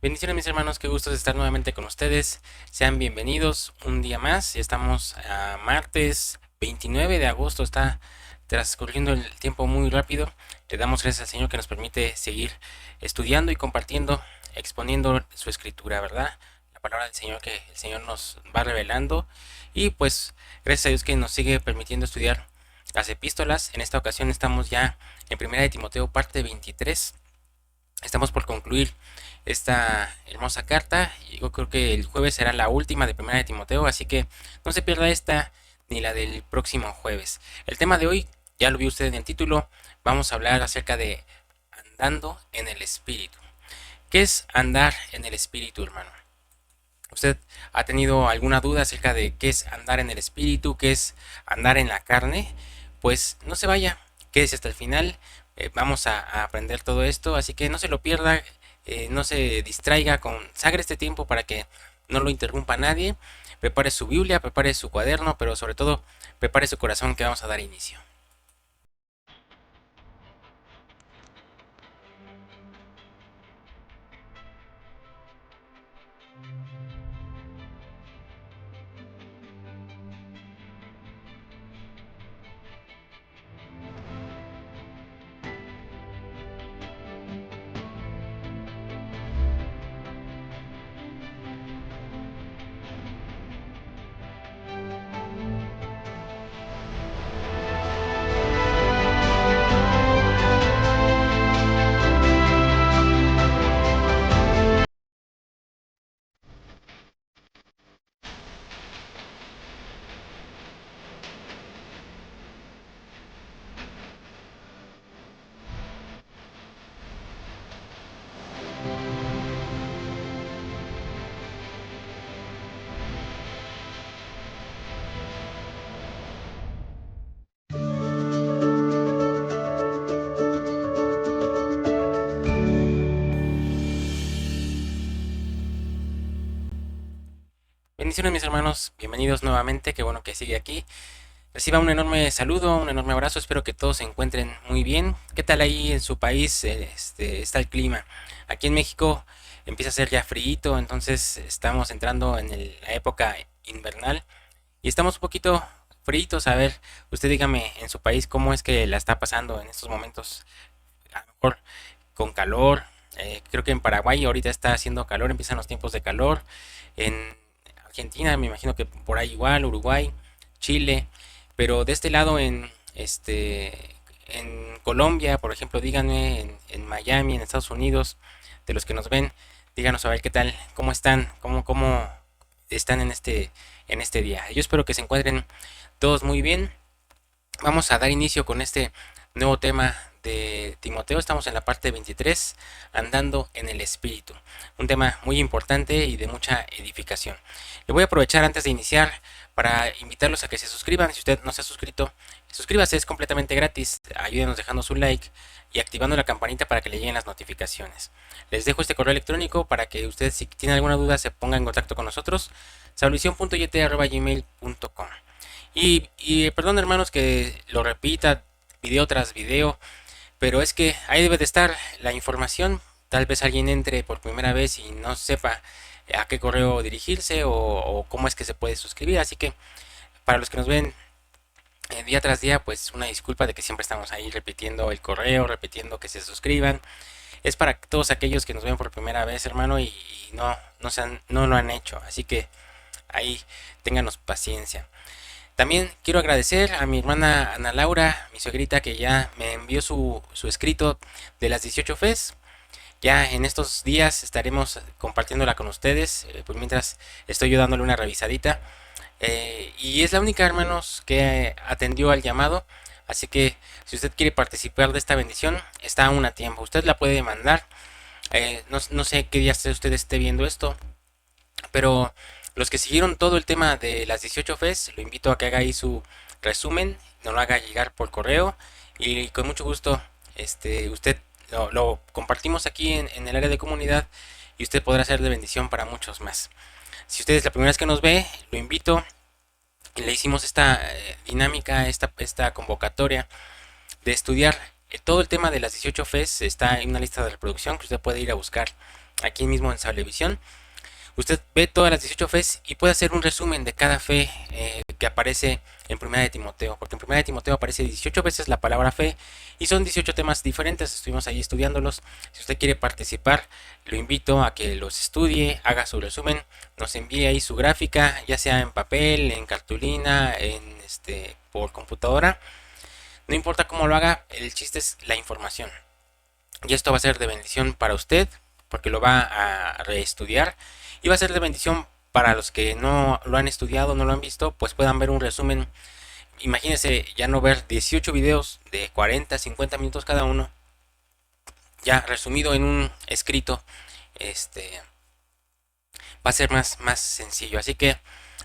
Bendiciones mis hermanos, qué gusto estar nuevamente con ustedes. Sean bienvenidos un día más. Ya estamos a martes 29 de agosto. Está transcurriendo el tiempo muy rápido. Le damos gracias al Señor que nos permite seguir estudiando y compartiendo, exponiendo su escritura, ¿verdad? La palabra del Señor que el Señor nos va revelando. Y pues gracias a Dios que nos sigue permitiendo estudiar las epístolas. En esta ocasión estamos ya en Primera de Timoteo, parte 23. Estamos por concluir esta hermosa carta. Yo creo que el jueves será la última de Primera de Timoteo, así que no se pierda esta ni la del próximo jueves. El tema de hoy, ya lo vio usted en el título, vamos a hablar acerca de andando en el Espíritu. ¿Qué es andar en el Espíritu, hermano? ¿Usted ha tenido alguna duda acerca de qué es andar en el Espíritu, qué es andar en la carne? Pues no se vaya, quédese hasta el final. Vamos a aprender todo esto, así que no se lo pierda, no se distraiga, consagre este tiempo para que no lo interrumpa nadie. Prepare su Biblia, prepare su cuaderno, pero sobre todo prepare su corazón que vamos a dar inicio. Bendiciones mis hermanos, bienvenidos nuevamente, qué bueno que sigue aquí. Reciba un enorme saludo, un enorme abrazo, espero que todos se encuentren muy bien. ¿Qué tal ahí en su país está el clima? Aquí en México empieza a ser ya frío, entonces estamos entrando en la época invernal y estamos un poquito fríos. A ver, usted dígame en su país cómo es que la está pasando en estos momentos, a lo mejor con calor. Creo que en Paraguay ahorita está haciendo calor, empiezan los tiempos de calor. En Argentina me imagino que por ahí igual, Uruguay, Chile, pero de este lado en Colombia, por ejemplo, díganme en Miami, en Estados Unidos, de los que nos ven, díganos a ver qué tal, cómo están, cómo están en este día. Yo espero que se encuentren todos muy bien. Vamos a dar inicio con este nuevo tema de Timoteo. Estamos en la parte 23, andando en el Espíritu. Un tema muy importante y de mucha edificación. Le voy a aprovechar antes de iniciar para invitarlos a que se suscriban. Si usted no se ha suscrito, suscríbase, es completamente gratis. Ayúdenos dejando su like y activando la campanita para que le lleguen las notificaciones. Les dejo este correo electrónico para que usted, si tiene alguna duda, se ponga en contacto con nosotros. salvacion.yt@gmail.com. Perdón hermanos que lo repita video tras video, pero es que ahí debe de estar la información. Tal vez alguien entre por primera vez y no sepa a qué correo dirigirse o cómo es que se puede suscribir. Así que para los que nos ven día tras día, pues una disculpa de que siempre estamos ahí repitiendo el correo, repitiendo que se suscriban. Es para todos aquellos que nos ven por primera vez, hermano, y no lo han hecho. Así que ahí ténganos paciencia. También quiero agradecer a mi hermana Ana Laura, mi suegrita, que ya me envió su escrito de las 18 FES. Ya en estos días estaremos compartiéndola con ustedes, pues mientras estoy yo dándole una revisadita. Y es la única, hermanos, que atendió al llamado. Así que si usted quiere participar de esta bendición, está aún a tiempo. Usted la puede mandar. No sé qué día usted esté viendo esto, pero los que siguieron todo el tema de las 18 FES, lo invito a que haga ahí su resumen, nos lo haga llegar por correo y con mucho gusto usted lo compartimos aquí en el área de comunidad y usted podrá ser de bendición para muchos más. Si usted es la primera vez que nos ve, lo invito. Le hicimos esta dinámica, esta convocatoria de estudiar todo el tema de las 18 FES. Está en una lista de reproducción que usted puede ir a buscar aquí mismo en Sablevisión. Usted ve todas las 18 fes y puede hacer un resumen de cada fe que aparece en Primera de Timoteo, porque en Primera de Timoteo aparece 18 veces la palabra fe y son 18 temas diferentes, estuvimos ahí estudiándolos. Si usted quiere participar, lo invito a que los estudie, haga su resumen, nos envíe ahí su gráfica, ya sea en papel, en cartulina, por computadora, no importa cómo lo haga, el chiste es la información. Y esto va a ser de bendición para usted, porque lo va a reestudiar, y va a ser de bendición para los que no lo han estudiado, no lo han visto, pues puedan ver un resumen. Imagínense ya no ver 18 videos de 40, 50 minutos cada uno, ya resumido en un escrito, va a ser más sencillo. Así que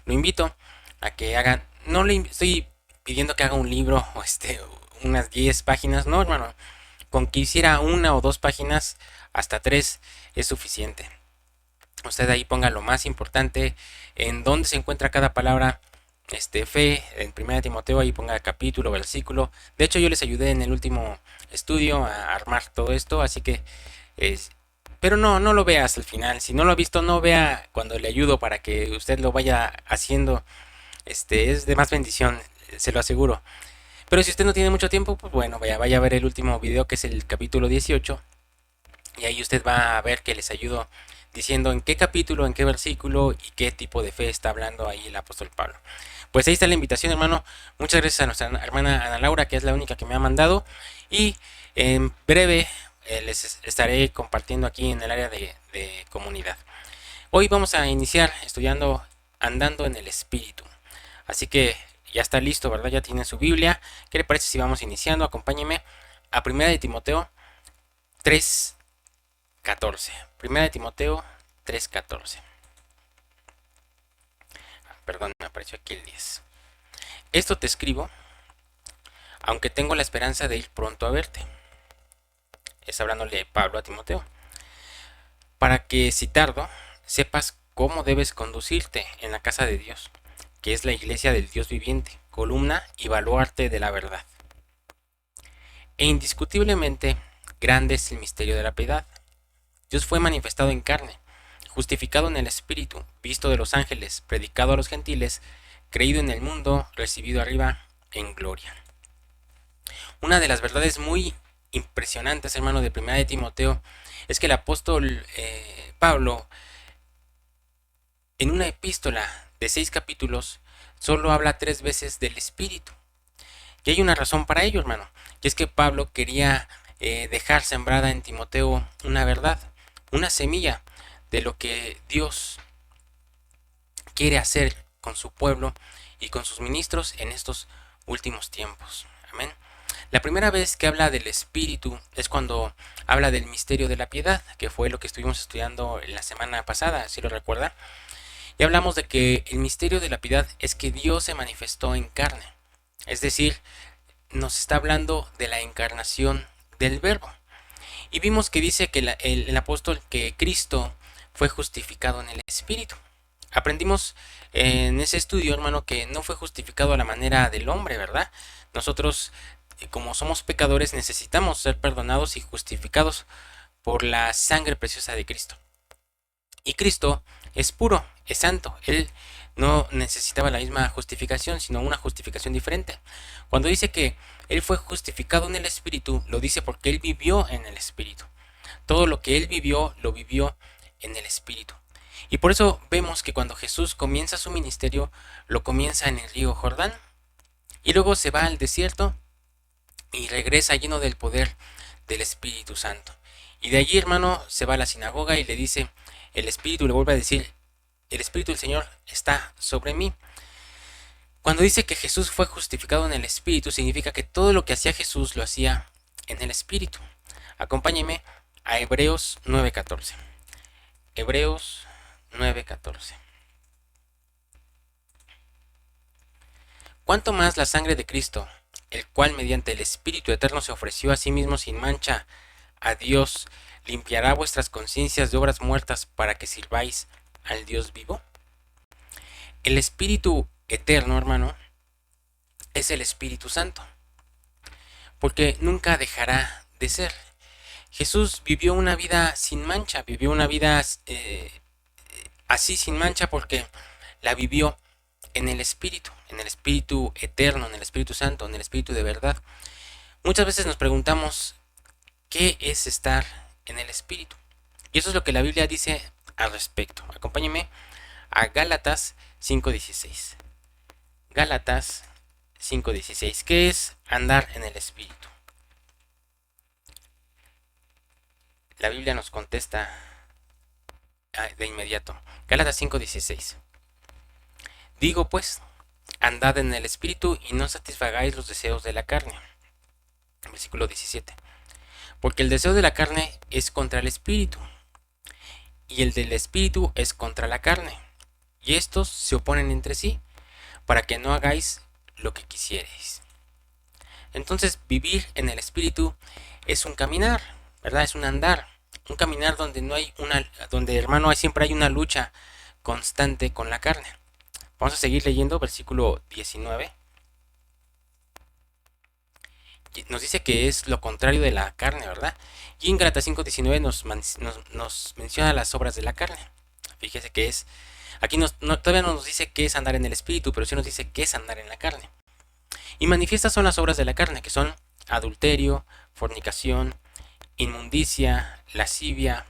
lo invito a que hagan, no le estoy pidiendo que haga un libro o unas 10 páginas, no hermano, con que hiciera una o dos páginas, hasta tres, es suficiente. Usted ahí ponga lo más importante, en dónde se encuentra cada palabra, fe, en 1 Timoteo, ahí ponga capítulo, versículo. De hecho, yo les ayudé en el último estudio a armar todo esto, así que pero no lo vea hasta el final. Si no lo ha visto, no vea cuando le ayudo para que usted lo vaya haciendo. Es de más bendición, se lo aseguro. Pero si usted no tiene mucho tiempo, pues bueno, vaya a ver el último video, que es el capítulo 18. Y ahí usted va a ver que les ayudo diciendo en qué capítulo, en qué versículo y qué tipo de fe está hablando ahí el apóstol Pablo. Pues ahí está la invitación, hermano. Muchas gracias a nuestra hermana Ana Laura, que es la única que me ha mandado. Y en breve les estaré compartiendo aquí en el área de comunidad. Hoy vamos a iniciar estudiando andando en el Espíritu. Así que ya está listo, ¿verdad? Ya tiene su Biblia. ¿Qué le parece si vamos iniciando? Acompáñeme a 1 de Timoteo 3:14. 1 de Timoteo 3:14. Perdón, me apareció aquí el 10. Esto te escribo, aunque tengo la esperanza de ir pronto a verte. Es hablándole Pablo a Timoteo. Para que si tardo, sepas cómo debes conducirte en la casa de Dios, que es la iglesia del Dios viviente, columna y baluarte de la verdad. E indiscutiblemente grande es el misterio de la piedad. Dios fue manifestado en carne, justificado en el Espíritu, visto de los ángeles, predicado a los gentiles, creído en el mundo, recibido arriba en gloria. Una de las verdades muy impresionantes, hermano, de 1 de Timoteo, es que el apóstol Pablo, en una epístola de 6 capítulos, solo habla 3 veces del Espíritu. Y hay una razón para ello, hermano, y es que Pablo quería dejar sembrada en Timoteo una verdad, una semilla de lo que Dios quiere hacer con su pueblo y con sus ministros en estos últimos tiempos. Amén. La primera vez que habla del Espíritu es cuando habla del misterio de la piedad, que fue lo que estuvimos estudiando la semana pasada, si lo recuerda. Y hablamos de que el misterio de la piedad es que Dios se manifestó en carne. Es decir, nos está hablando de la encarnación del Verbo. Y vimos que dice que el apóstol que Cristo fue justificado en el Espíritu. Aprendimos en ese estudio, hermano, que no fue justificado a la manera del hombre, ¿verdad? Nosotros, como somos pecadores, necesitamos ser perdonados y justificados por la sangre preciosa de Cristo. Y Cristo es puro, es santo. Él no necesitaba la misma justificación, sino una justificación diferente. Cuando dice que Él fue justificado en el Espíritu, lo dice porque Él vivió en el Espíritu. Todo lo que Él vivió, lo vivió en el Espíritu. Y por eso vemos que cuando Jesús comienza su ministerio, lo comienza en el río Jordán. Y luego se va al desierto y regresa lleno del poder del Espíritu Santo. Y de allí, hermano, se va a la sinagoga y le dice, el Espíritu le vuelve a decir, el Espíritu del Señor está sobre mí. Cuando dice que Jesús fue justificado en el Espíritu, significa que todo lo que hacía Jesús lo hacía en el Espíritu. Acompáñeme a Hebreos 9:14. Hebreos 9:14. ¿Cuánto más la sangre de Cristo, el cual mediante el Espíritu eterno se ofreció a sí mismo sin mancha a Dios, limpiará vuestras conciencias de obras muertas para que sirváis al Dios vivo? El Espíritu eterno, hermano, es el Espíritu Santo, porque nunca dejará de ser. Jesús vivió una vida sin mancha, vivió una vida así sin mancha porque la vivió en el Espíritu eterno, en el Espíritu Santo, en el Espíritu de verdad. Muchas veces nos preguntamos, ¿qué es estar en el Espíritu? Y eso es lo que la Biblia dice al respecto. Acompáñeme a Gálatas 5:16. Gálatas 5:16. ¿Qué es andar en el Espíritu? La Biblia nos contesta de inmediato. Gálatas 5:16. Digo pues, andad en el Espíritu y no satisfagáis los deseos de la carne. Versículo 17. Porque el deseo de la carne es contra el Espíritu, y el del Espíritu es contra la carne. Y estos se oponen entre sí, para que no hagáis lo que quisierais. Entonces, vivir en el Espíritu es un caminar, ¿verdad? Es un andar. Un caminar donde no hay donde, hermano, siempre hay una lucha constante con la carne. Vamos a seguir leyendo versículo 19. Nos dice que es lo contrario de la carne, ¿verdad? Y en Gálatas 5:19 nos menciona las obras de la carne. Fíjese que es, aquí todavía no nos dice qué es andar en el Espíritu, pero sí nos dice qué es andar en la carne. Y manifiestas son las obras de la carne, que son adulterio, fornicación, inmundicia, lascivia,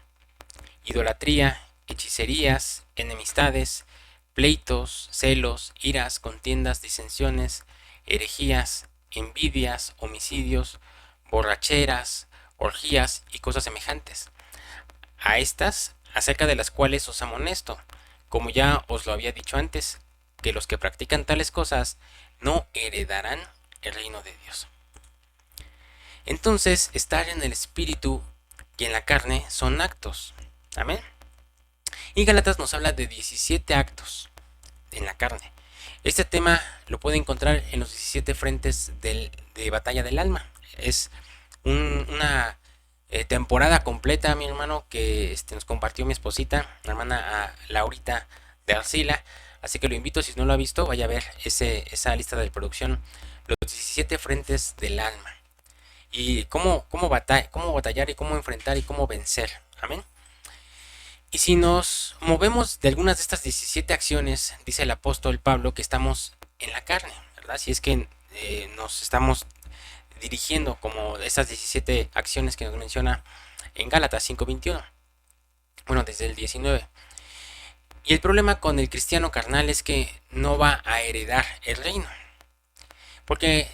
idolatría, hechicerías, enemistades, pleitos, celos, iras, contiendas, disensiones, herejías, envidias, homicidios, borracheras, orgías y cosas semejantes. A estas, acerca de las cuales os amonesto, como ya os lo había dicho antes, que los que practican tales cosas no heredarán el reino de Dios. Entonces, estar en el Espíritu y en la carne son actos. Amén. Y Gálatas nos habla de 17 actos en la carne. Este tema lo puede encontrar en los 17 frentes de batalla del alma. Es una temporada completa, mi hermano, que nos compartió mi esposita, la hermana Laurita de Arcila. Así que lo invito, si no lo ha visto, vaya a ver esa lista de producción, los 17 frentes del alma. Y cómo batallar y cómo enfrentar y cómo vencer. Amén. Y si nos movemos de algunas de estas 17 acciones, dice el apóstol Pablo que estamos en la carne, ¿verdad? Si es que nos estamos dirigiendo como esas 17 acciones que nos menciona en Gálatas 5:21. Bueno, desde el 19. Y el problema con el cristiano carnal es que no va a heredar el reino. Porque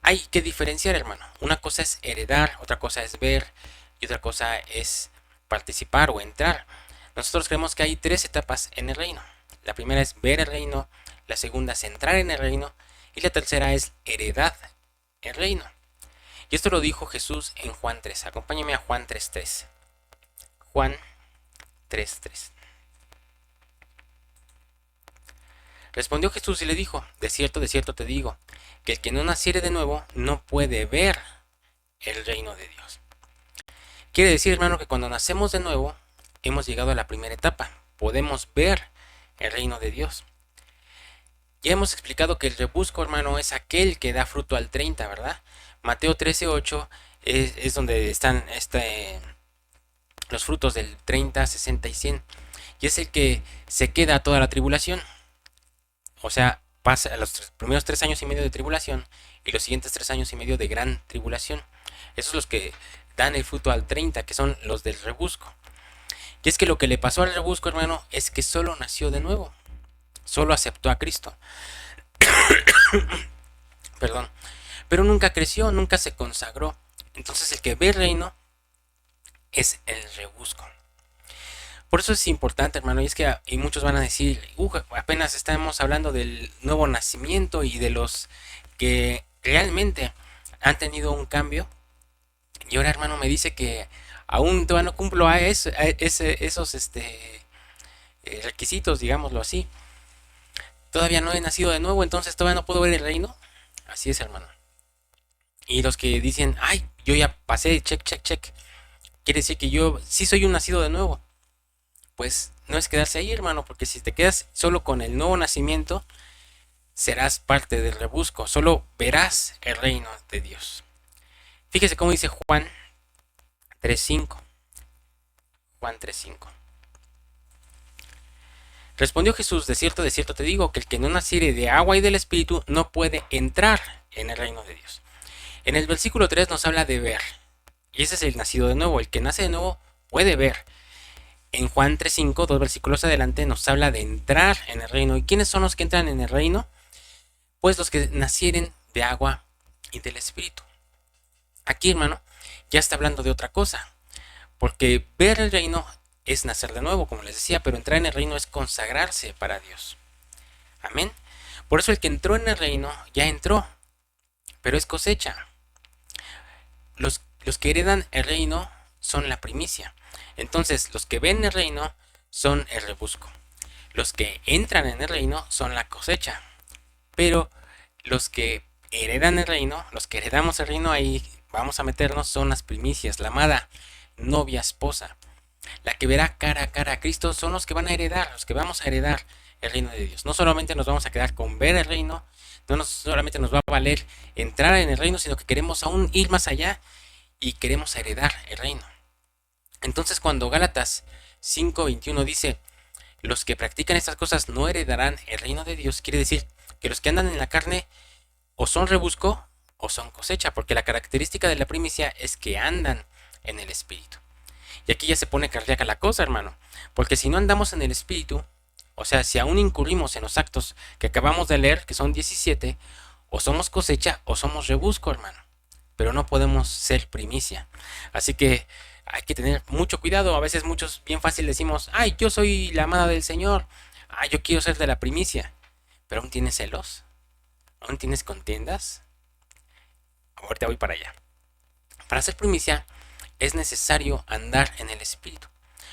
hay que diferenciar, hermano. Una cosa es heredar, otra cosa es ver y otra cosa es participar o entrar. Nosotros creemos que hay 3 etapas en el reino. La primera es ver el reino, la segunda es entrar en el reino y la tercera es heredar el reino. Y esto lo dijo Jesús en Juan 3. Acompáñame a Juan 3:3. Juan 3:3. Respondió Jesús y le dijo, de cierto te digo, que el que no naciere de nuevo no puede ver el reino de Dios. Quiere decir, hermano, que cuando nacemos de nuevo, hemos llegado a la primera etapa. Podemos ver el reino de Dios. Ya hemos explicado que el rebusco, hermano, es aquel que da fruto al 30, ¿verdad? Mateo 13:8 es donde están los frutos del 30, 60 y 100. Y es el que se queda a toda la tribulación. O sea, pasa los primeros 3 años y medio de tribulación y los siguientes 3 años y medio de gran tribulación. Esos son los que dan el fruto al 30, que son los del rebusco. Y es que lo que le pasó al rebusco, hermano, es que solo nació de nuevo. Solo aceptó a Cristo. Perdón. Pero nunca creció, nunca se consagró. Entonces el que ve el reino es el rebusco. Por eso es importante, hermano, y es que y muchos van a decir, apenas estamos hablando del nuevo nacimiento y de los que realmente han tenido un cambio. Y ahora, hermano, me dice que aún todavía no cumplo esos requisitos, digámoslo así. Todavía no he nacido de nuevo, entonces todavía no puedo ver el reino. Así es, hermano. Y los que dicen, ay, yo ya pasé, check, check, check. Quiere decir que yo sí soy un nacido de nuevo. Pues no es quedarse ahí, hermano, porque si te quedas solo con el nuevo nacimiento, serás parte del rebusco, solo verás el reino de Dios. Fíjese cómo dice Juan 3:5. Juan 3:5. Respondió Jesús, de cierto te digo, que el que no naciere de agua y del Espíritu no puede entrar en el reino de Dios. En el versículo 3 nos habla de ver. Y ese es el nacido de nuevo. El que nace de nuevo puede ver. En Juan 3:5, 2 versículos adelante, nos habla de entrar en el reino. ¿Y quiénes son los que entran en el reino? Pues los que nacieren de agua y del Espíritu. Aquí, hermano, ya está hablando de otra cosa. Porque ver el reino es nacer de nuevo, como les decía, pero entrar en el reino es consagrarse para Dios. Amén. Por eso el que entró en el reino ya entró, pero es cosecha. Los que heredan el reino son la primicia. Entonces, los que ven el reino son el rebusco. Los que entran en el reino son la cosecha. Pero los que heredan el reino, los que heredamos el reino, ahí vamos a meternos, son las primicias, la amada novia esposa. La que verá cara a cara a Cristo son los que van a heredar, los que vamos a heredar el reino de Dios. No solamente nos vamos a quedar con ver el reino, no solamente nos va a valer entrar en el reino, sino que queremos aún ir más allá y queremos heredar el reino. Entonces, cuando Gálatas 5:21 dice, los que practican estas cosas no heredarán el reino de Dios, quiere decir que los que andan en la carne o son rebusco o son cosecha, porque la característica de la primicia es que andan en el Espíritu. Y aquí ya se pone cardíaca la cosa, hermano, porque si no andamos en el Espíritu, o sea, si aún incurrimos en los actos que acabamos de leer, que son 17, o somos cosecha o somos rebusco, hermano, pero no podemos ser primicia. Así que hay que tener mucho cuidado. A veces muchos bien fácil decimos, ay, yo soy la amada del Señor, ay, yo quiero ser de la primicia, pero aún tienes celos, aún tienes contiendas. Ahorita voy para allá. Para ser primicia es necesario andar en el Espíritu.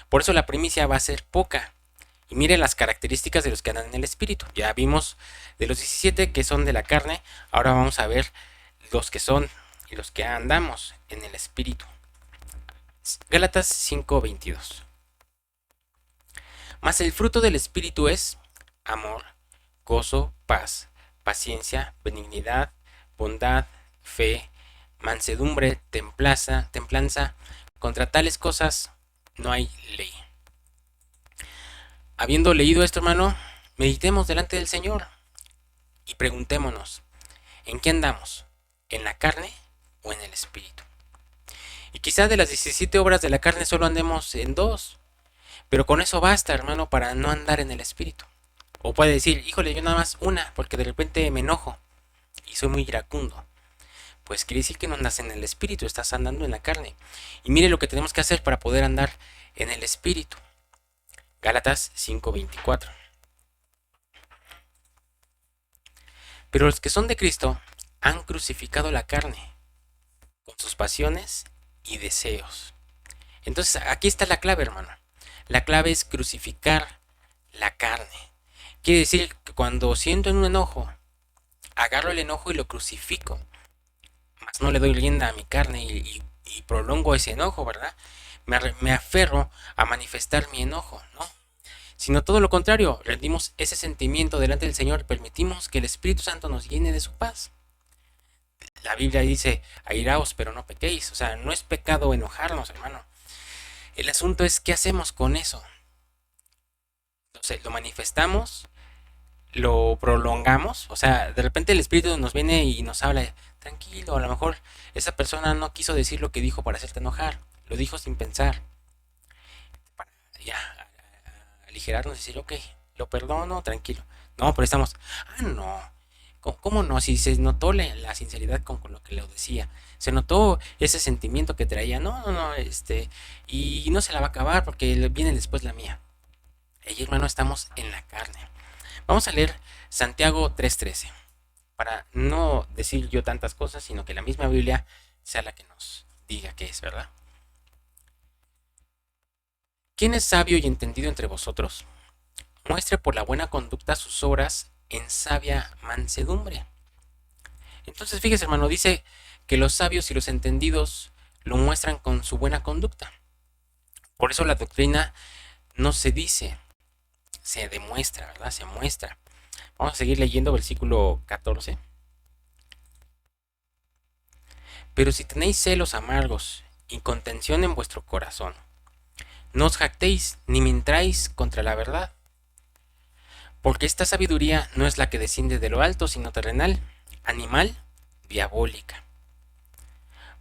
Por eso la primicia va a ser poca. Y mire las características de los que andan en el Espíritu. Ya vimos de los 17 que son de la carne. Ahora vamos a ver los que son y los que andamos en el Espíritu. Gálatas 5:22. Mas el fruto del Espíritu es amor, gozo, paz, paciencia, benignidad, bondad, fe, mansedumbre, templanza. Contra tales cosas no hay ley. Habiendo leído esto, hermano, meditemos delante del Señor y preguntémonos, ¿en qué andamos? ¿En la carne o en el Espíritu? Y quizá de las 17 obras de la carne solo andemos en 2, pero con eso basta, hermano, para no andar en el Espíritu. O puede decir, híjole, yo nada más una, porque de repente me enojo y soy muy iracundo. Pues quiere decir que no andas en el Espíritu, estás andando en la carne. Y mire lo que tenemos que hacer para poder andar en el Espíritu. Gálatas 5:24. Pero los que son de Cristo han crucificado la carne con sus pasiones y deseos. Entonces aquí está la clave, hermano. La clave es crucificar la carne. Quiere decir que cuando siento un enojo, agarro el enojo y lo crucifico. Más no le doy rienda a mi carne y prolongo ese enojo, ¿verdad? Me aferro a manifestar mi enojo, ¿no? Sino todo lo contrario, rendimos ese sentimiento delante del Señor, permitimos que el Espíritu Santo nos llene de su paz. La Biblia dice, airaos, pero no pequéis. O sea, no es pecado enojarnos, hermano. El asunto es, ¿qué hacemos con eso? Entonces, lo manifestamos, lo prolongamos. O sea, de repente el Espíritu nos viene y nos habla, tranquilo, a lo mejor esa persona no quiso decir lo que dijo para hacerte enojar. Lo dijo sin pensar. Para ya aligerarnos y decir, ok, lo perdono, tranquilo. No, pero estamos, no. ¿Cómo no? Si se notó la sinceridad con lo que le decía, se notó ese sentimiento que traía, no, y no se la va a acabar porque viene después la mía. Y hermano, estamos en la carne. Vamos a leer Santiago 3:13, para no decir yo tantas cosas, sino que la misma Biblia sea la que nos diga qué es, ¿verdad? ¿Quién es sabio y entendido entre vosotros? Muestre por la buena conducta sus obras en sabia mansedumbre. Entonces, fíjese, hermano, dice que los sabios y los entendidos lo muestran con su buena conducta. Por eso la doctrina no se dice, se demuestra, ¿verdad? Se muestra. Vamos a seguir leyendo versículo 14. Pero si tenéis celos amargos y contención en vuestro corazón. No os jactéis ni mintráis contra la verdad, porque esta sabiduría no es la que desciende de lo alto, sino terrenal, animal, diabólica.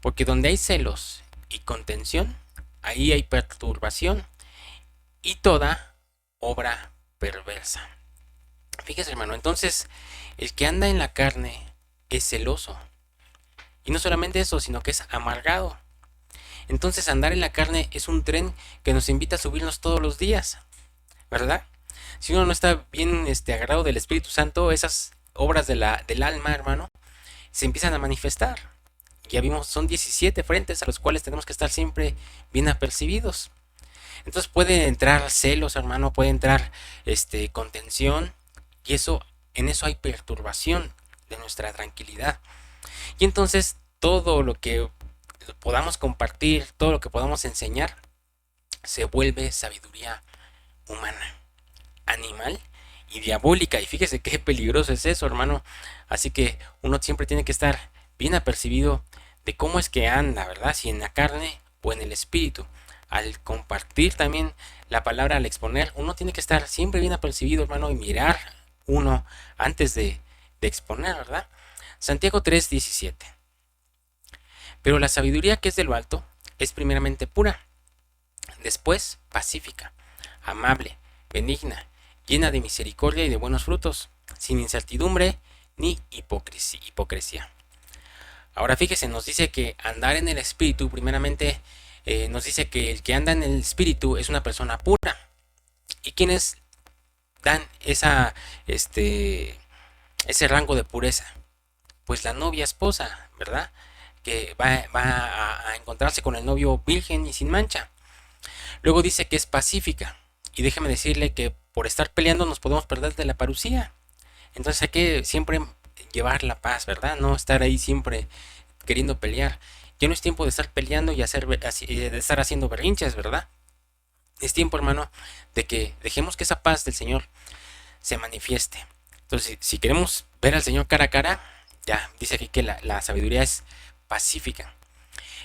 Porque donde hay celos y contención, ahí hay perturbación y toda obra perversa. Fíjese, hermano, entonces el que anda en la carne es celoso. Y no solamente eso, sino que es amargado. Entonces andar en la carne es un tren que nos invita a subirnos todos los días, ¿verdad? Si uno no está bien agarrado del Espíritu Santo, esas obras del alma, hermano, se empiezan a manifestar. Ya vimos, son 17 frentes a los cuales tenemos que estar siempre bien apercibidos. Entonces puede entrar celos, hermano, puede entrar contención, y en eso hay perturbación de nuestra tranquilidad. Y entonces todo lo que podamos compartir, todo lo que podamos enseñar, se vuelve sabiduría humana, animal y diabólica. Y fíjese qué peligroso es eso, hermano. Así que uno siempre tiene que estar bien apercibido de cómo es que anda, ¿verdad? Si en la carne o en el espíritu. Al compartir también la palabra, al exponer, uno tiene que estar siempre bien apercibido, hermano, y mirar uno antes de exponer, ¿verdad? Santiago 3:17. Pero la sabiduría que es de lo alto es primeramente pura, después pacífica, amable, benigna, llena de misericordia y de buenos frutos, sin incertidumbre ni hipocresía. Ahora fíjese, nos dice que andar en el espíritu, primeramente nos dice que el que anda en el espíritu es una persona pura. ¿Y quiénes dan ese rango de pureza? Pues la novia esposa, ¿verdad? Que va a encontrarse con el novio virgen y sin mancha. Luego dice que es pacífica. Y déjeme decirle que por estar peleando nos podemos perder de la parucía. Entonces hay que siempre llevar la paz, ¿verdad? No estar ahí siempre queriendo pelear. Ya no es tiempo de estar peleando y de estar haciendo berrinches, ¿verdad? Es tiempo, hermano, de que dejemos que esa paz del Señor se manifieste. Entonces, si queremos ver al Señor cara a cara, ya dice aquí que la sabiduría es pacífica.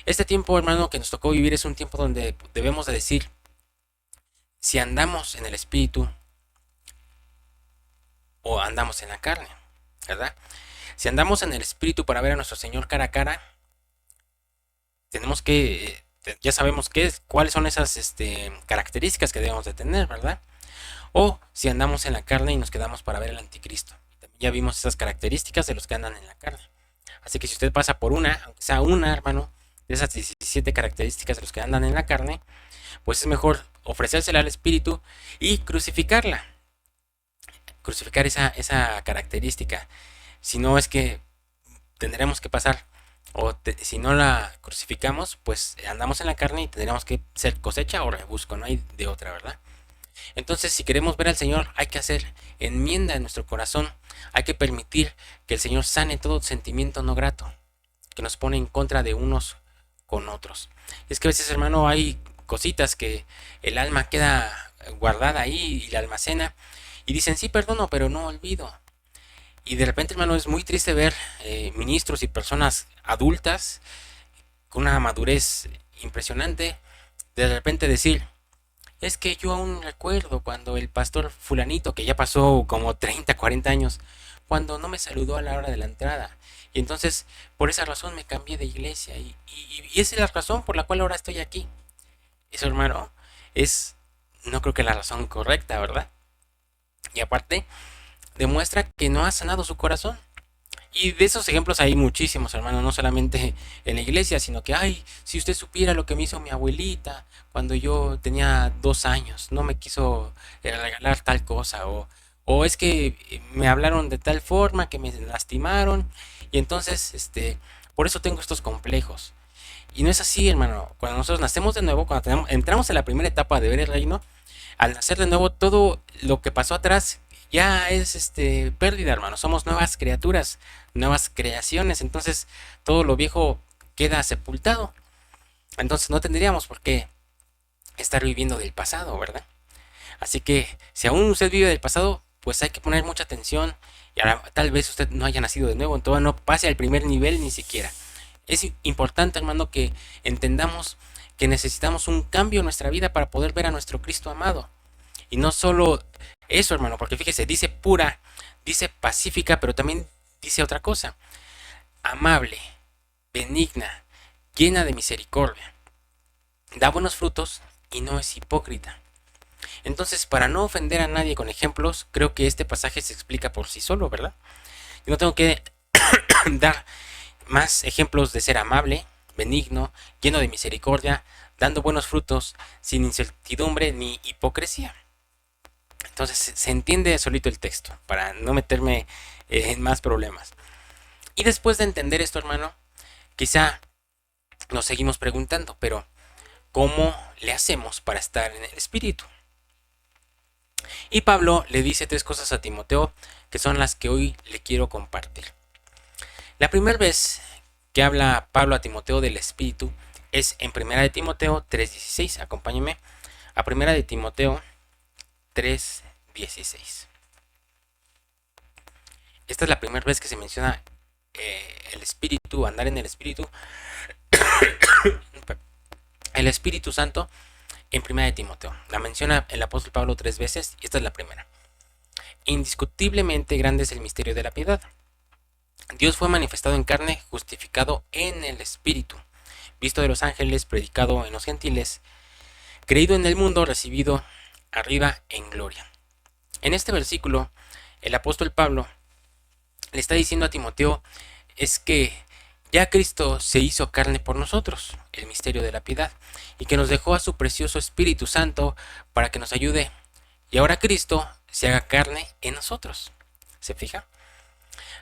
Este tiempo, hermano, que nos tocó vivir es un tiempo donde debemos de decir si andamos en el espíritu o andamos en la carne, ¿verdad? Si andamos en el espíritu para ver a nuestro Señor cara a cara, tenemos que, ya sabemos cuáles son esas características que debemos de tener, ¿verdad? O si andamos en la carne y nos quedamos para ver al anticristo. También ya vimos esas características de los que andan en la carne. Así que si usted pasa por una, aunque sea una, hermano, de esas 17 características de los que andan en la carne, pues es mejor ofrecérsela al espíritu y crucificarla. Crucificar esa característica. Si no, es que tendremos que pasar, si no la crucificamos, pues andamos en la carne y tendremos que ser cosecha o rebusco, no hay de otra, ¿verdad? Entonces, si queremos ver al Señor, hay que hacer enmienda en nuestro corazón, hay que permitir que el Señor sane todo sentimiento no grato, que nos pone en contra de unos con otros. Es que a veces, hermano, hay cositas que el alma queda guardada ahí y la almacena, y dicen, sí, perdono, pero no olvido. Y de repente, hermano, es muy triste ver ministros y personas adultas con una madurez impresionante, de repente decir, es que yo aún recuerdo cuando el pastor fulanito, que ya pasó como 30, 40 años, cuando no me saludó a la hora de la entrada. Y entonces, por esa razón me cambié de iglesia. Y esa es la razón por la cual ahora estoy aquí. Eso, hermano, no creo que la razón correcta, ¿verdad? Y aparte, demuestra que no ha sanado su corazón. Y de esos ejemplos hay muchísimos, hermano, no solamente en la iglesia, sino que, ay, si usted supiera lo que me hizo mi abuelita cuando yo tenía 2 años, no me quiso regalar tal cosa, o es que me hablaron de tal forma que me lastimaron, y entonces, por eso tengo estos complejos. Y no es así, hermano. Cuando nosotros nacemos de nuevo, cuando entramos en la primera etapa de ver el reino, al nacer de nuevo, todo lo que pasó atrás ya es pérdida, hermano. Somos nuevas criaturas, nuevas creaciones. Entonces, todo lo viejo queda sepultado. Entonces, no tendríamos por qué estar viviendo del pasado, ¿verdad? Así que, si aún usted vive del pasado, pues hay que poner mucha atención. Y ahora, tal vez usted no haya nacido de nuevo, entonces no pase al primer nivel ni siquiera. Es importante, hermano, que entendamos que necesitamos un cambio en nuestra vida para poder ver a nuestro Cristo amado. Y no solo eso, hermano, porque fíjese, dice pura, dice pacífica, pero también dice otra cosa. Amable, benigna, llena de misericordia. Da buenos frutos y no es hipócrita. Entonces, para no ofender a nadie con ejemplos, creo que este pasaje se explica por sí solo, ¿verdad? Yo no tengo que dar más ejemplos de ser amable, benigno, lleno de misericordia, dando buenos frutos, sin incertidumbre ni hipocresía. Entonces se entiende solito el texto, para no meterme en más problemas. Y después de entender esto, hermano, quizá nos seguimos preguntando, pero ¿cómo le hacemos para estar en el Espíritu? Y Pablo le dice tres cosas a Timoteo que son las que hoy le quiero compartir. La primera vez que habla Pablo a Timoteo del Espíritu es en 1 de Timoteo 3:16. Acompáñenme a 1 de Timoteo 3:16. Esta es la primera vez que se menciona el Espíritu, andar en el Espíritu, el Espíritu Santo en 1 de Timoteo. La menciona el apóstol Pablo 3 veces y esta es la primera. Indiscutiblemente grande es el misterio de la piedad. Dios fue manifestado en carne, justificado en el Espíritu, visto de los ángeles, predicado en los gentiles, creído en el mundo, recibido arriba en gloria. En este versículo, el apóstol Pablo le está diciendo a Timoteo es que ya Cristo se hizo carne por nosotros, el misterio de la piedad, y que nos dejó a su precioso Espíritu Santo para que nos ayude. Y ahora Cristo se haga carne en nosotros. ¿Se fija?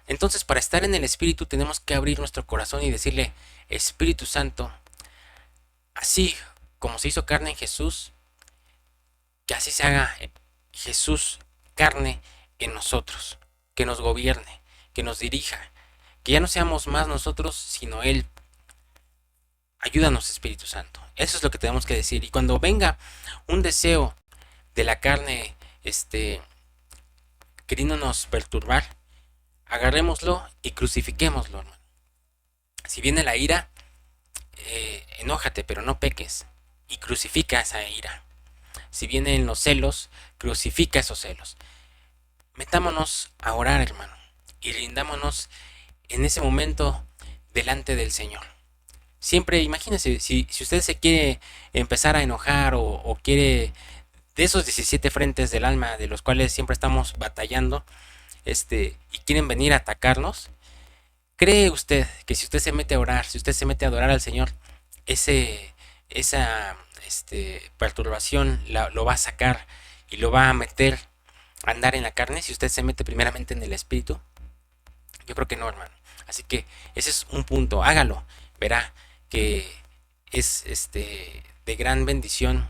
Entonces, para estar en el Espíritu tenemos que abrir nuestro corazón y decirle, Espíritu Santo, así como se hizo carne en Jesús, que así se haga Jesús carne en nosotros, que nos gobierne, que nos dirija, que ya no seamos más nosotros, sino Él. Ayúdanos, Espíritu Santo. Eso es lo que tenemos que decir. Y cuando venga un deseo de la carne, queriéndonos perturbar, agarrémoslo y crucifiquémoslo, hermano. Si viene la ira, enójate, pero no peques. Y crucifica esa ira. Si vienen los celos, crucifica esos celos. Metámonos a orar, hermano. Y rindámonos en ese momento delante del Señor. Siempre, imagínense, si usted se quiere empezar a enojar o quiere de esos 17 frentes del alma de los cuales siempre estamos batallando, y quieren venir a atacarnos, ¿cree usted que si usted se mete a orar, si usted se mete a adorar al Señor, esa perturbación lo va a sacar y lo va a meter a andar en la carne si usted se mete primeramente en el Espíritu? Yo creo que no, hermano. Así que ese es un punto, hágalo, verá que es de gran bendición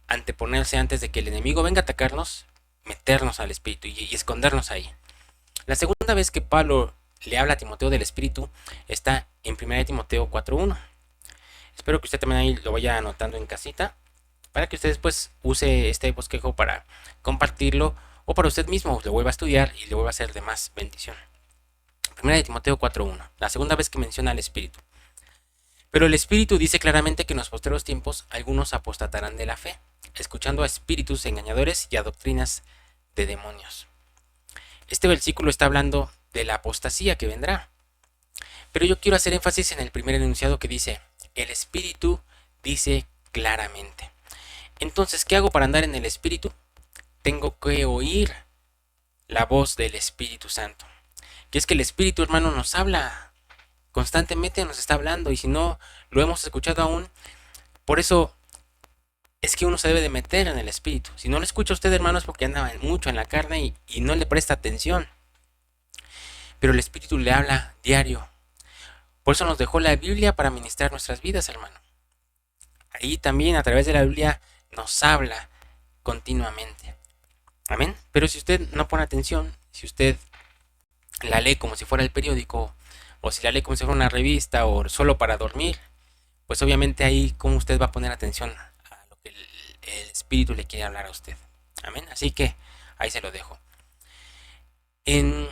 anteponerse antes de que el enemigo venga a atacarnos, meternos al Espíritu y escondernos ahí. La segunda vez que Pablo le habla a Timoteo del Espíritu está en 1 Timoteo 4:1. Espero que usted también ahí lo vaya anotando en casita para que usted después use este bosquejo para compartirlo o para usted mismo lo vuelva a estudiar y le vuelva a hacer de más bendición. 1 Timoteo 4:1, la segunda vez que menciona al Espíritu. Pero el Espíritu dice claramente que en los posteriores tiempos algunos apostatarán de la fe, escuchando a espíritus engañadores y a doctrinas de demonios. Este versículo está hablando de la apostasía que vendrá. Pero yo quiero hacer énfasis en el primer enunciado que dice, el Espíritu dice claramente. Entonces, ¿qué hago para andar en el Espíritu? Tengo que oír la voz del Espíritu Santo. Que es que el Espíritu, hermano, nos habla constantemente, nos está hablando, y si no lo hemos escuchado aún, por eso es que uno se debe de meter en el Espíritu. Si no lo escucha usted, hermano, es porque anda mucho en la carne y no le presta atención. Pero el Espíritu le habla diario. Por eso nos dejó la Biblia para ministrar nuestras vidas, hermano. Ahí también a través de la Biblia nos habla continuamente. Amén. Pero si usted no pone atención, si usted la lee como si fuera el periódico, o si la lee como si fuera una revista, o solo para dormir, pues obviamente ahí como usted va a poner atención a lo que el Espíritu le quiere hablar a usted. Amén. Así que ahí se lo dejo. En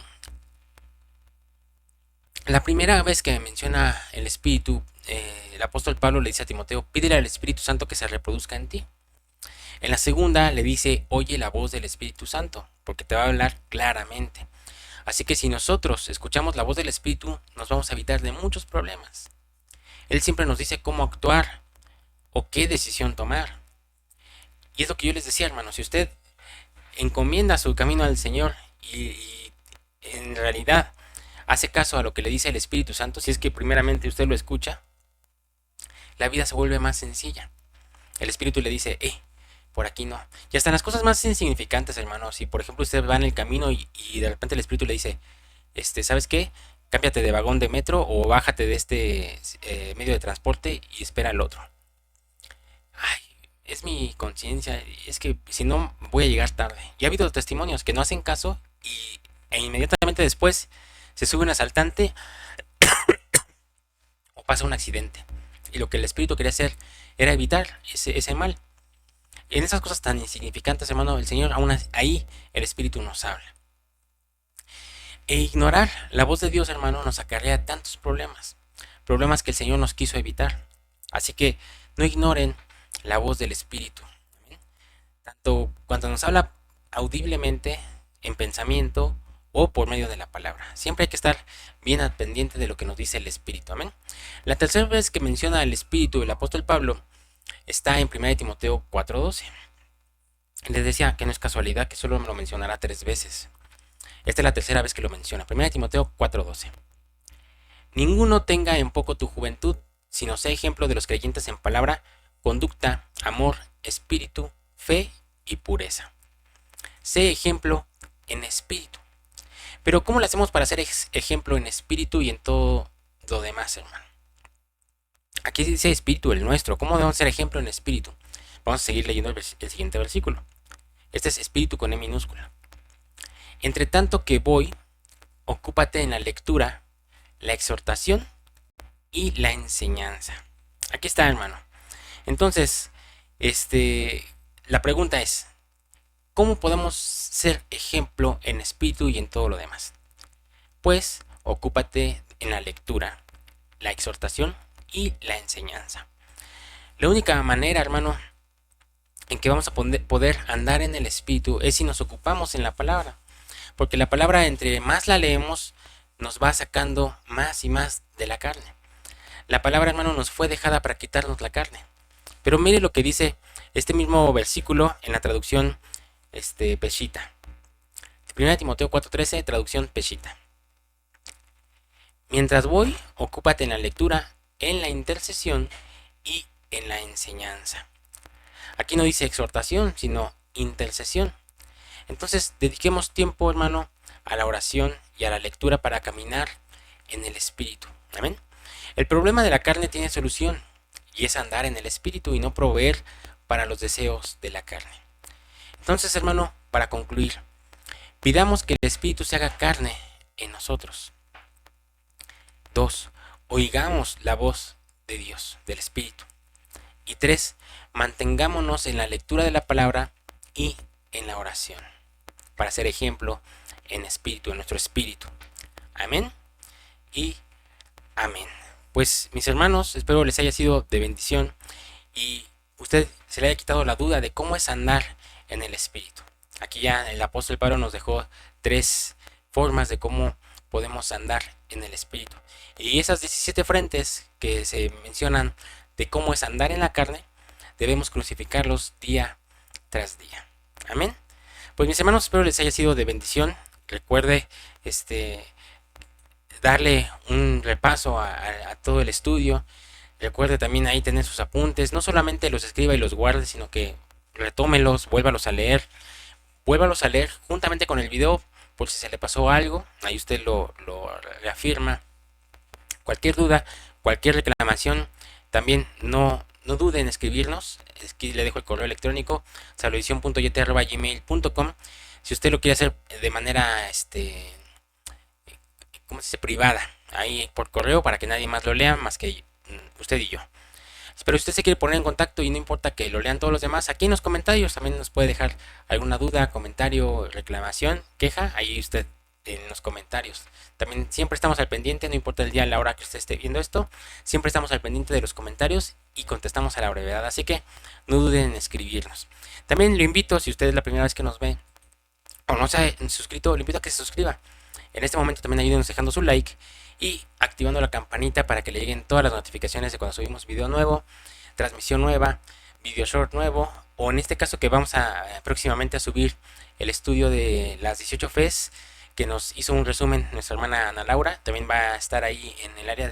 La primera vez que menciona el Espíritu, el apóstol Pablo le dice a Timoteo, pídele al Espíritu Santo que se reproduzca en ti. En la segunda le dice, oye la voz del Espíritu Santo, porque te va a hablar claramente. Así que si nosotros escuchamos la voz del Espíritu, nos vamos a evitar de muchos problemas. Él siempre nos dice cómo actuar o qué decisión tomar. Y es lo que yo les decía, hermanos, si usted encomienda su camino al Señor y en realidad hace caso a lo que le dice el Espíritu Santo, si es que primeramente usted lo escucha, la vida se vuelve más sencilla. El Espíritu le dice, por aquí no. Y hasta en las cosas más insignificantes, hermanos, si por ejemplo usted va en el camino y de repente el Espíritu le dice, ¿sabes qué? Cámbiate de vagón de metro o bájate de este medio de transporte y espera al otro. Ay, es mi conciencia, es que si no voy a llegar tarde. Y ha habido testimonios que no hacen caso e inmediatamente después se sube un asaltante o pasa un accidente. Y lo que el Espíritu quería hacer era evitar ese mal. En esas cosas tan insignificantes, hermano, el Señor, aún ahí el Espíritu nos habla. E ignorar la voz de Dios, hermano, nos acarrea tantos problemas. Problemas que el Señor nos quiso evitar. Así que no ignoren la voz del Espíritu. Tanto cuando nos habla audiblemente, en pensamiento o por medio de la palabra. Siempre hay que estar bien al pendiente de lo que nos dice el Espíritu. Amén. La tercera vez que menciona el Espíritu el apóstol Pablo está en 1 Timoteo 4:12. Les decía que no es casualidad que solo me lo mencionará 3 veces. Esta es la tercera vez que lo menciona. 1 Timoteo 4:12. Ninguno tenga en poco tu juventud, sino sea ejemplo de los creyentes en palabra, conducta, amor, espíritu, fe y pureza. Sé ejemplo en espíritu. Pero ¿cómo lo hacemos para ser ejemplo en espíritu y en todo lo demás, hermano? Aquí dice espíritu, el nuestro. ¿Cómo debemos ser ejemplo en espíritu? Vamos a seguir leyendo el siguiente versículo. Este es espíritu con E minúscula. Entre tanto que voy, ocúpate en la lectura, la exhortación y la enseñanza. Aquí está, hermano. Entonces, la pregunta es, ¿cómo podemos ser ejemplo en espíritu y en todo lo demás? Pues, ocúpate en la lectura, la exhortación y la enseñanza. La única manera, hermano, en que vamos a poder andar en el espíritu es si nos ocupamos en la palabra. Porque la palabra, entre más la leemos, nos va sacando más y más de la carne. La palabra, hermano, nos fue dejada para quitarnos la carne. Pero mire lo que dice este mismo versículo en la traducción Peshitta. 1 Timoteo 4:13, traducción Peshitta. Mientras voy, ocúpate en la lectura, en la intercesión y en la enseñanza. Aquí no dice exhortación, sino intercesión. Entonces, dediquemos tiempo, hermano, a la oración y a la lectura para caminar en el Espíritu. Amén. El problema de la carne tiene solución y es andar en el Espíritu y no proveer para los deseos de la carne. Entonces, hermano, para concluir, pidamos que el Espíritu se haga carne en nosotros. 2. Oigamos la voz de Dios, del Espíritu. Y 3. Mantengámonos en la lectura de la palabra y en la oración, para ser ejemplo en espíritu, en nuestro espíritu. Amén y amén. Pues mis hermanos, espero les haya sido de bendición y usted se le haya quitado la duda de cómo es andar en el espíritu. Aquí ya el apóstol Pablo nos dejó 3 formas de cómo podemos andar en el espíritu. Y esas 17 frentes que se mencionan de cómo es andar en la carne, debemos crucificarlos día tras día. Amén. Pues mis hermanos, espero les haya sido de bendición. Recuerde darle un repaso a todo el estudio. Recuerde también ahí tener sus apuntes. No solamente los escriba y los guarde, sino que retómelos, vuélvalos a leer. Vuélvalos a leer juntamente con el video por si se le pasó algo. Ahí usted lo reafirma. Cualquier duda, cualquier reclamación, también no dude en escribirnos. Aquí le dejo el correo electrónico salvavision.yt@gmail.com. Si usted lo quiere hacer de manera ¿cómo se dice? Privada, ahí por correo, para que nadie más lo lea más que usted y yo. Pero si usted se quiere poner en contacto y no importa que lo lean todos los demás, aquí en los comentarios también nos puede dejar alguna duda, comentario, reclamación, queja. Ahí usted en los comentarios. También siempre estamos al pendiente, no importa el día, la hora que usted esté viendo esto, siempre estamos al pendiente de los comentarios y contestamos a la brevedad, así que no duden en escribirnos. También lo invito, si usted es la primera vez que nos ve o no se ha suscrito, lo invito a que se suscriba. En este momento también ayúdenos dejando su like y activando la campanita para que le lleguen todas las notificaciones de cuando subimos video nuevo, transmisión nueva, video short nuevo, o en este caso que vamos a próximamente a subir el estudio de las 18 FES que nos hizo un resumen nuestra hermana Ana Laura. También va a estar ahí en el área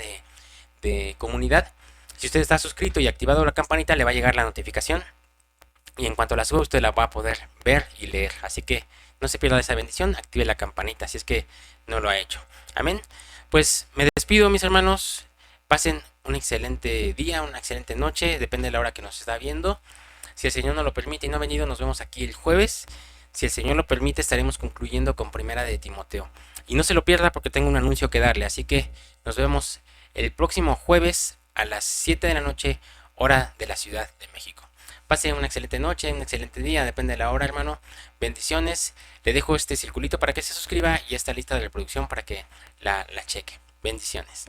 de comunidad. Si usted está suscrito y activado la campanita, le va a llegar la notificación y en cuanto la suba usted la va a poder ver y leer. Así que no se pierda esa bendición, active la campanita si es que no lo ha hecho. Amén. Pues me despido, mis hermanos. Pasen un excelente día, una excelente noche, depende de la hora que nos está viendo. Si el Señor nos lo permite y no ha venido, nos vemos aquí el jueves. Si el Señor lo permite, estaremos concluyendo con Primera de Timoteo. Y no se lo pierda porque tengo un anuncio que darle. Así que nos vemos el próximo jueves a las 7 de la noche, hora de la Ciudad de México. Pase una excelente noche, un excelente día, depende de la hora, hermano. Bendiciones. Le dejo este circulito para que se suscriba y esta lista de reproducción para que la cheque. Bendiciones.